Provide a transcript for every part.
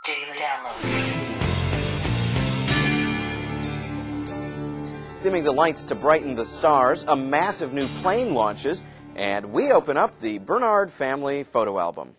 Daily Download. Dimming the lights to brighten the stars, a massive new plane launches, and we open up the Bernard family photo album.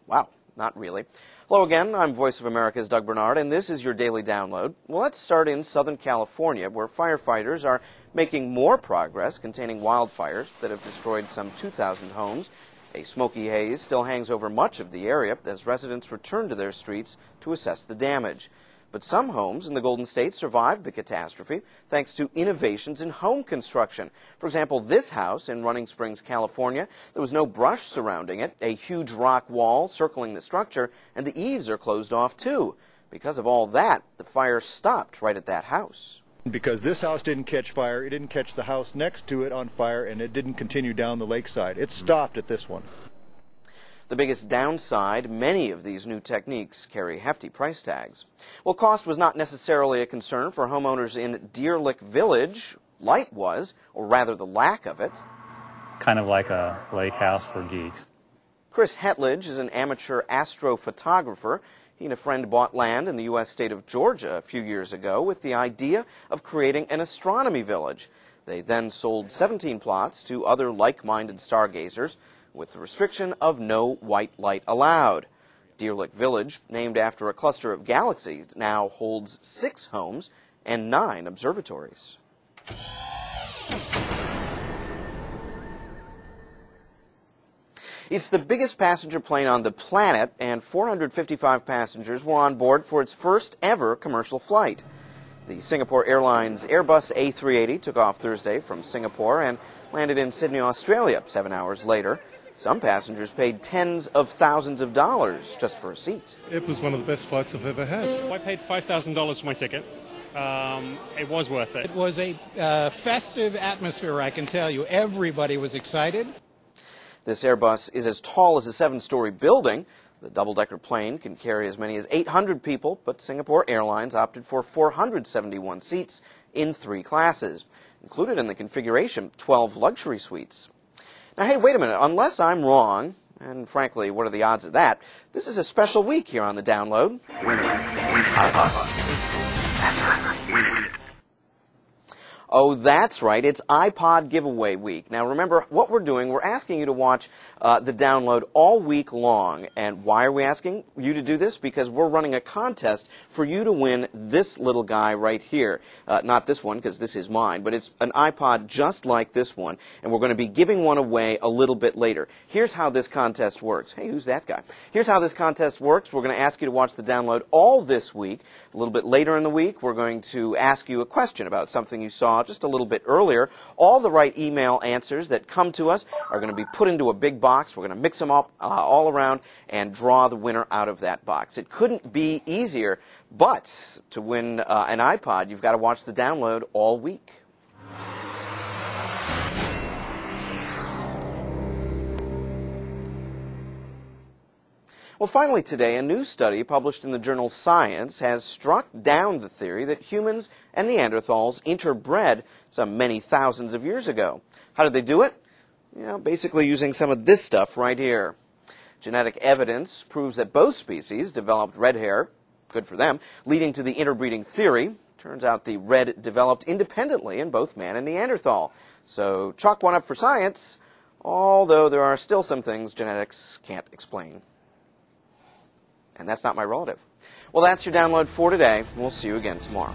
Wow, not really. Hello again, I'm Voice of America's Doug Bernard, and this is your Daily Download. Well, let's start in Southern California, where firefighters are making more progress containing wildfires that have destroyed some 2,000 homes. A smoky haze still hangs over much of the area as residents return to their streets to assess the damage. But some homes in the Golden State survived the catastrophe thanks to innovations in home construction. For example, this house in Running Springs, California, there was no brush surrounding it, a huge rock wall circling the structure, and the eaves are closed off too. Because of all that, the fire stopped right at that house. Because this house didn't catch fire, it didn't catch the house next to it on fire, and it didn't continue down the lakeside. It stopped at this one. The biggest downside, many of these new techniques carry hefty price tags. Well, cost was not necessarily a concern for homeowners in Deer Lick Village. Light was, or rather the lack of it. Kind of like a lake house for geeks. Chris Hetledge is an amateur astrophotographer. He and a friend bought land in the U.S. state of Georgia a few years ago with the idea of creating an astronomy village. They then sold 17 plots to other like-minded stargazers with the restriction of no white light allowed. Deer Lick Village, named after a cluster of galaxies, now holds 6 homes and 9 observatories. It's the biggest passenger plane on the planet, and 455 passengers were on board for its first ever commercial flight. The Singapore Airlines Airbus A380 took off Thursday from Singapore and landed in Sydney, Australia 7 hours later. Some passengers paid tens of thousands of dollars just for a seat. It was one of the best flights I've ever had. I paid $5,000 for my ticket. It was worth it. It was a festive atmosphere, I can tell you. Everybody was excited. This Airbus is as tall as a 7-story building. The double-decker plane can carry as many as 800 people, but Singapore Airlines opted for 471 seats in 3 classes. Included in the configuration, 12 luxury suites. Now, hey, wait a minute. Unless I'm wrong, and frankly, what are the odds of that, this is a special week here on the Download. Win iPod. Win it. Oh, that's right. It's iPod giveaway week. Now, remember, what we're doing, we're asking you to watch the Download all week long. And why are we asking you to do this? Because we're running a contest for you to win this little guy right here. Not this one, because this is mine, but it's an iPod just like this one. And we're going to be giving one away a little bit later. Here's how this contest works. Hey, who's that guy? Here's how this contest works. We're going to ask you to watch the Download all this week. A little bit later in the week, we're going to ask you a question about something you saw just a little bit earlier. All the right email answers that come to us are going to be put into a big box. We're going to mix them up all around and draw the winner out of that box. It couldn't be easier, but to win an iPod, you've got to watch the Download all week. Well, finally today, a new study published in the journal Science has struck down the theory that humans and Neanderthals interbred some many thousands of years ago. How did they do it? Basically using some of this stuff right here. Genetic evidence proves that both species developed red hair, good for them, leading to the interbreeding theory. Turns out the red developed independently in both man and Neanderthal. So chalk one up for science, although there are still some things genetics can't explain. And that's not my relative. Well, that's your Download for today. We'll see you again tomorrow.